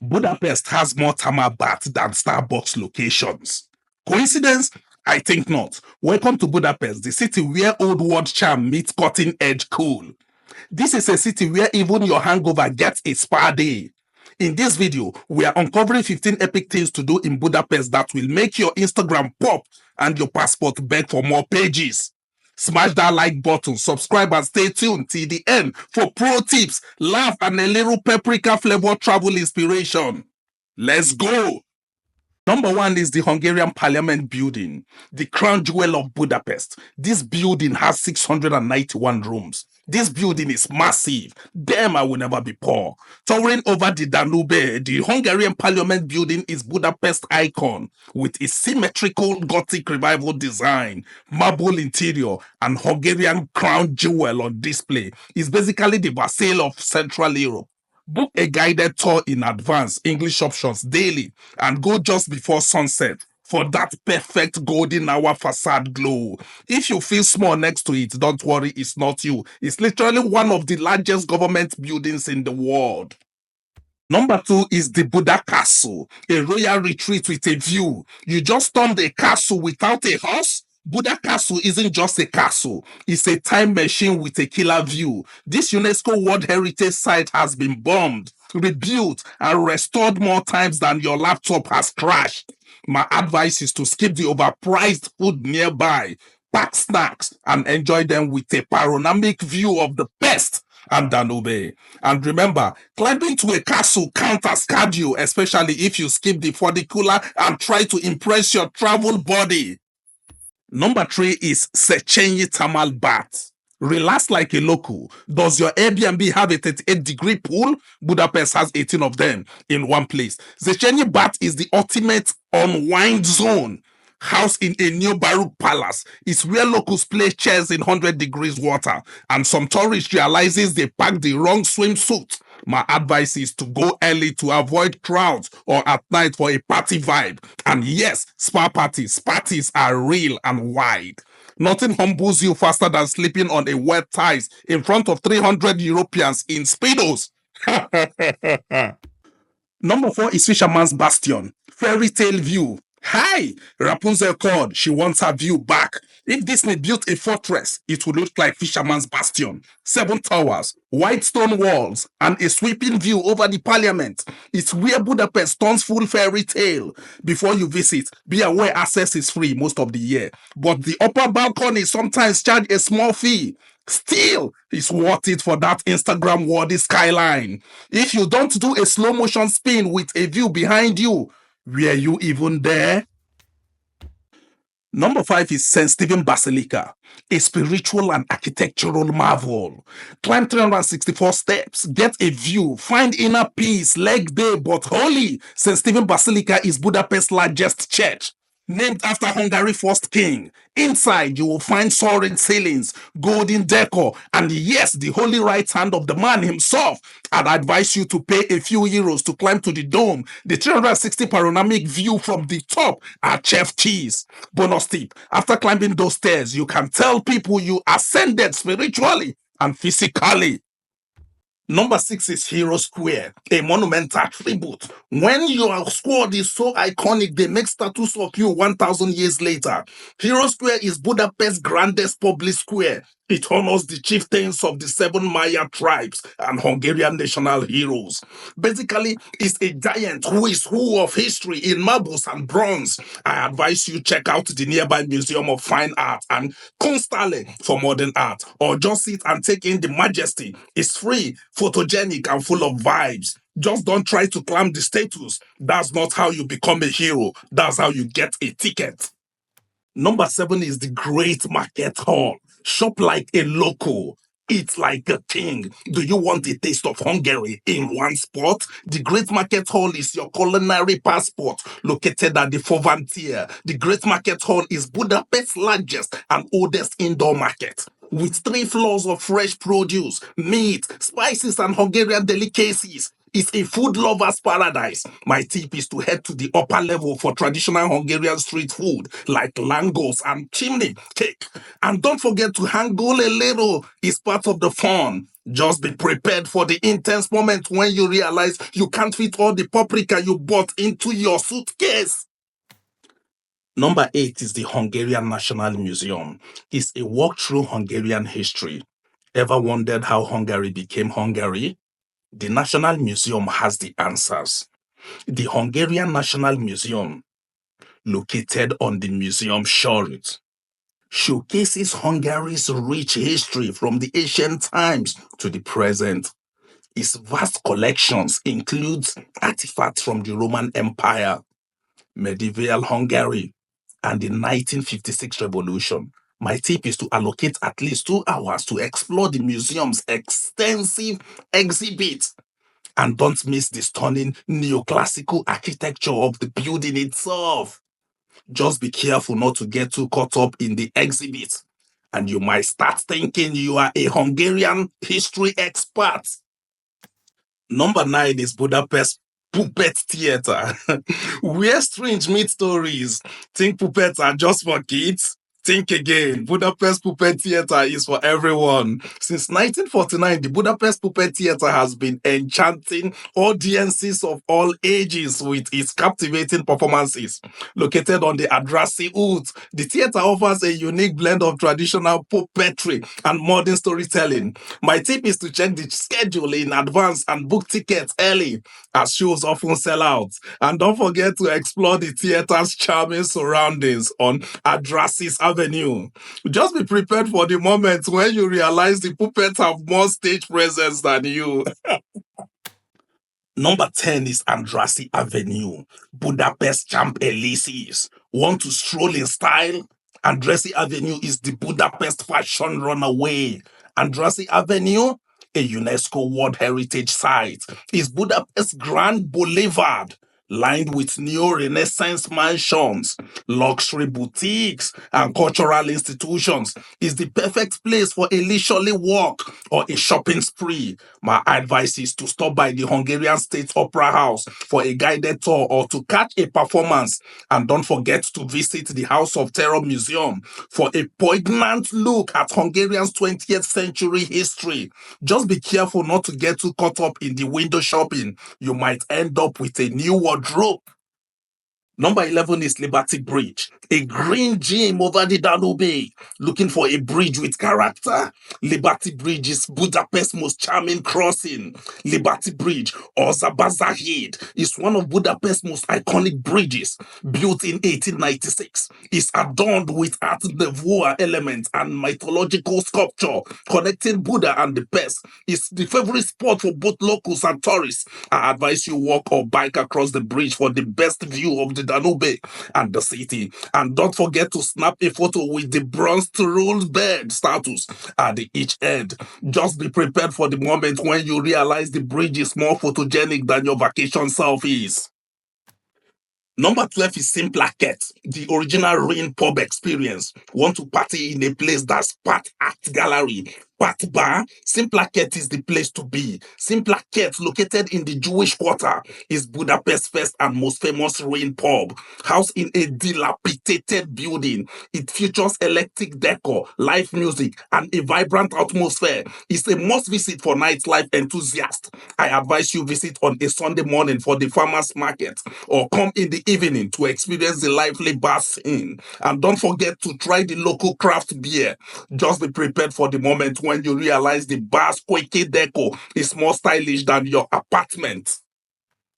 Budapest has more thermal baths than Starbucks locations. Coincidence? I think not. Welcome to Budapest, the city where old world charm meets cutting edge cool. This is a city where even your hangover gets a spa day. In this video, we are uncovering 15 epic things to do in Budapest that will make your Instagram pop and your passport beg for more pages. Smash that like button, subscribe, and stay tuned till the end for pro tips, laugh, and a little paprika flavor travel inspiration. Let's go! Number one is the Hungarian Parliament building, the crown jewel of Budapest. This building has 691 rooms. This building is massive. Damn, I will never be poor. Towering over the Danube, the Hungarian Parliament building is Budapest icon with its symmetrical Gothic revival design, marble interior, and Hungarian crown jewel on display. It's basically the Versailles of Central Europe. Book a guided tour in advance, English options daily, and go just before sunset for that perfect golden hour facade glow. If you feel small next to it, don't worry, it's not you. It's literally one of the largest government buildings in the world. Number two is the Buddha Castle, a royal retreat with a view. You just stormed a castle without a horse? Buddha Castle isn't just a castle, it's a time machine with a killer view. This UNESCO World Heritage Site has been bombed, rebuilt, and restored more times than your laptop has crashed. My advice is to skip the overpriced food nearby, pack snacks, and enjoy them with a panoramic view of the Pest and Danube. And remember, climbing to a castle counts as cardio, especially if you skip the funicular and try to impress your travel buddy. Number three is Sechenyi Thermal Bath. Relax like a local. Does your Airbnb have a 38-degree pool? Budapest has 18 of them in one place. Sechenyi Bath is the ultimate unwind zone. Housed in a new Baroque palace, it's where locals play chess in 100 degrees water, and some tourists realizes they packed the wrong swimsuit. My advice is to go early to avoid crowds or at night for a party vibe. And yes, spa parties. Parties are real and wide. Nothing humbles you faster than sleeping on a wet tiles in front of 300 Europeans in Speedos. Number four is Fisherman's Bastion, fairy tale view. Hi! Rapunzel called. She wants her view back. If Disney built a fortress, it would look like Fisherman's Bastion. 7 towers, white stone walls, and a sweeping view over the parliament. It's where Budapest turns full fairy tale. Before you visit, be aware access is free most of the year. But the upper balcony sometimes charge a small fee. Still, it's worth it for that Instagram-worthy skyline. If you don't do a slow motion spin with a view behind you, were you even there? Number five is St. Stephen Basilica, a spiritual and architectural marvel. Climb 364 steps, get a view, find inner peace, leg day, but holy. St. Stephen Basilica is Budapest's largest church, named after Hungary's first king. Inside, you will find soaring ceilings, golden decor, and yes, the holy right hand of the man himself. I'd advise you to pay a few euros to climb to the dome. The 360 panoramic view from the top are chef keys. Bonus tip, after climbing those stairs, you can tell people you ascended spiritually and physically. Number six is Hero Square, a monumental tribute. When your squad is so iconic, they make statues of you 1,000 years later. Hero Square is Budapest's grandest public square. It honors the chieftains of the 7 Maya tribes and Hungarian national heroes. Basically, it's a giant who is who of history in marbles and bronze. I advise you check out the nearby Museum of Fine Art and Kunsthalle for modern art, or just sit and take in the majesty. It's free, photogenic, and full of vibes. Just don't try to climb the status. That's not how you become a hero. That's how you get a ticket. Number seven is the Great Market Hall. Shop like a local. Eat like a king. Do you want a taste of Hungary in one spot? The Great Market Hall is your culinary passport, located at the Fovantier. The Great Market Hall is Budapest's largest and oldest indoor market, with 3 floors of fresh produce, meat, spices, and Hungarian delicacies. is a food lover's paradise. My tip is to head to the upper level for traditional Hungarian street food like langos and chimney cake. And don't forget to haggle a little. It's part of the fun. Just be prepared for the intense moment when you realize you can't fit all the paprika you bought into your suitcase. Number 8 is the Hungarian National Museum. It's a walk through Hungarian history. Ever wondered how Hungary became Hungary? The National Museum has the answers. The Hungarian National Museum, located on the museum shore route, showcases Hungary's rich history from the ancient times to the present. Its vast collections includes artifacts from the Roman Empire, medieval Hungary, and the 1956 revolution. My tip is to allocate at least 2 hours to explore the museum's extensive exhibit. And don't miss the stunning neoclassical architecture of the building itself. Just be careful not to get too caught up in the exhibit, and you might start thinking you are a Hungarian history expert. Number 9 is Budapest Puppet Theatre, where strange meet stories. Think puppets are just for kids? Think again. Budapest Puppet Theatre is for everyone. Since 1949, the Budapest Puppet Theatre has been enchanting audiences of all ages with its captivating performances. Located on the Adrasi Ut, the theatre offers a unique blend of traditional puppetry and modern storytelling. My tip is to check the schedule in advance and book tickets early, as shows often sell out. And don't forget to explore the theatre's charming surroundings on Adrasis Avenue. Just be prepared for the moment when you realize the puppets have more stage presence than you. Number 10 is Andrassy Avenue, Budapest Champs-Élysées. Want to stroll in style? Andrassy Avenue is the Budapest fashion runaway. Andrassy Avenue, a UNESCO World Heritage Site, is Budapest's Grand Boulevard, lined with neo-Renaissance mansions, luxury boutiques, and cultural institutions. Is the perfect place for a leisurely walk or a shopping spree. My advice is to stop by the Hungarian State Opera House for a guided tour or to catch a performance. And don't forget to visit the House of Terror Museum for a poignant look at Hungarian's 20th century history. Just be careful not to get too caught up in the window shopping. You might end up with a new wardrobe. Number 11 is Liberty Bridge, a green gem over the Danube. Looking for a bridge with character? Liberty Bridge is Budapest's most charming crossing. Liberty Bridge, or Zabazahid, is one of Budapest's most iconic bridges. Built in 1896, it's adorned with Art Nouveau elements and mythological sculpture connecting Buddha and the Pest. It's the favorite spot for both locals and tourists. I advise you walk or bike across the bridge for the best view of the Danube and the city. And don't forget to snap a photo with the bronze ruled bed status at the each end. Just be prepared for the moment when you realize the bridge is more photogenic than your vacation self is. Number 12 is Simplaket, the original rain pub experience. Want to party in a place that's part art gallery, part bar? Simplaket is the place to be. Simplaket, located in the Jewish Quarter, is Budapest's first and most famous rain pub. Housed in a dilapidated building, it features eclectic decor, live music, and a vibrant atmosphere. It's a must visit for nightlife enthusiasts. I advise you visit on a Sunday morning for the farmers market or come in the evening to experience the lively bar scene. And don't forget to try the local craft beer. Just be prepared for the moment when you realize the bar's quirky deco is more stylish than your apartment.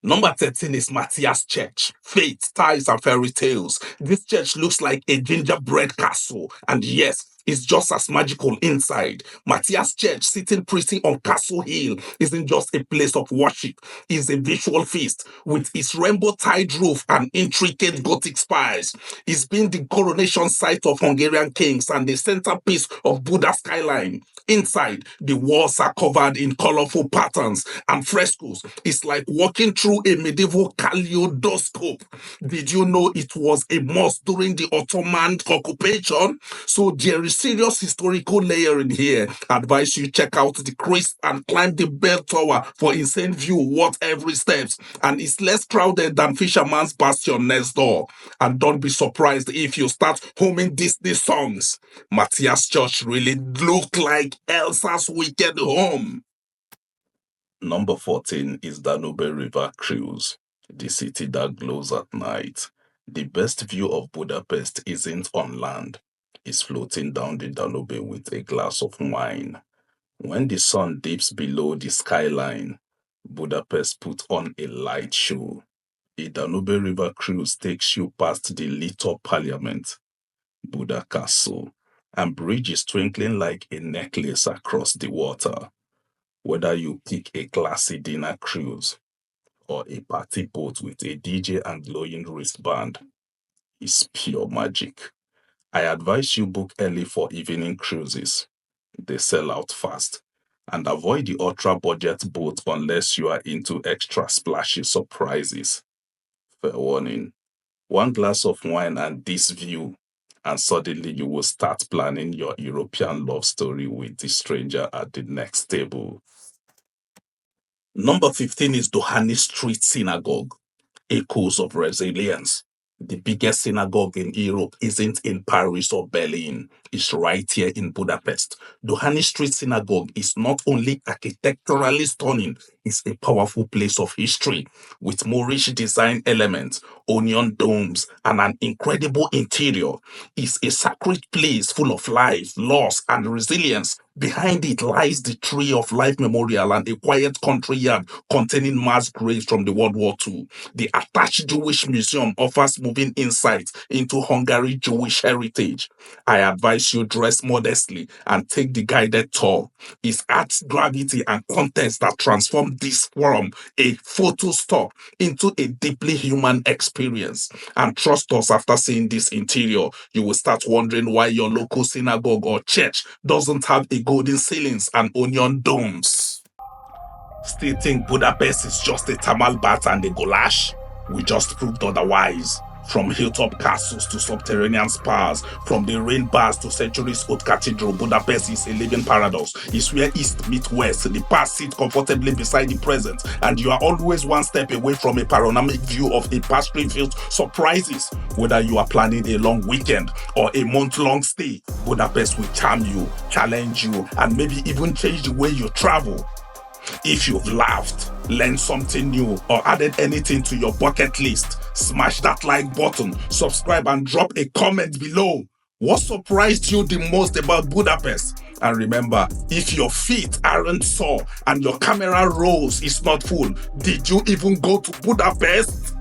Number 13 is Matthias Church, Faith, Ties, and Fairy Tales. This church looks like a gingerbread castle, and yes, it's just as magical inside. Matthias Church, sitting pretty on Castle Hill, isn't just a place of worship, it's a visual feast with its rainbow-tide roof and intricate Gothic spires. It's been the coronation site of Hungarian kings and the centerpiece of Buddha skyline. Inside, the walls are covered in colorful patterns and frescoes. It's like walking through a medieval kaleidoscope. Did you know it was a mosque during the Ottoman occupation? So there is serious historical layer in here. Advise you check out the Christ and climb the bell tower for insane view worth every steps. And it's less crowded than Fisherman's Bastion next door. And don't be surprised if you start humming Disney songs. Matthias Church really look like Elsa's wicked home. Number 14 is Danube River Cruise, the city that glows at night. The best view of Budapest isn't on land. It's floating down the Danube with a glass of wine. When the sun dips below the skyline, Budapest puts on a light show. A Danube River cruise takes you past the lit-up Parliament, Buda Castle, and bridges twinkling like a necklace across the water. Whether you pick a classy dinner cruise or a party boat with a DJ and glowing wristband, it's pure magic. I advise you book early for evening cruises. They sell out fast. And avoid the ultra-budget boat unless you are into extra splashy surprises. Fair warning. One glass of wine and this view, and suddenly you will start planning your European love story with the stranger at the next table. Number 15 is Doheny Street Synagogue, Echoes of Resilience. The biggest synagogue in Europe isn't in Paris or Berlin, it's right here in Budapest. Doheny Street Synagogue is not only architecturally stunning, it's a powerful place of history with Moorish design elements, onion domes, and an incredible interior. It's a sacred place full of life, loss, and resilience. Behind it lies the Tree of Life Memorial and a quiet country yard containing mass graves from the World War II. The attached Jewish Museum offers moving insights into Hungary Jewish heritage. I advise you dress modestly and take the guided tour. It's art, gravity, and context that transform this from a photo stop into a deeply human experience. And trust us, after seeing this interior, you will start wondering why your local synagogue or church doesn't have a golden ceilings and onion domes. Still think Budapest is just a thermal bath and a goulash? We just proved otherwise. From hilltop castles to subterranean spas, from the rain bars to centuries-old cathedral, Budapest is a living paradox. It's where East meets West. The past sits comfortably beside the present, and you are always one step away from a panoramic view of a pastry-filled surprises. Whether you are planning a long weekend or a month-long stay, Budapest will charm you, challenge you, and maybe even change the way you travel. If you've laughed, learned something new, or added anything to your bucket list, smash that like button, subscribe, and drop a comment below. What surprised you the most about Budapest? And remember, if your feet aren't sore and your camera rolls is not full, did you even go to Budapest?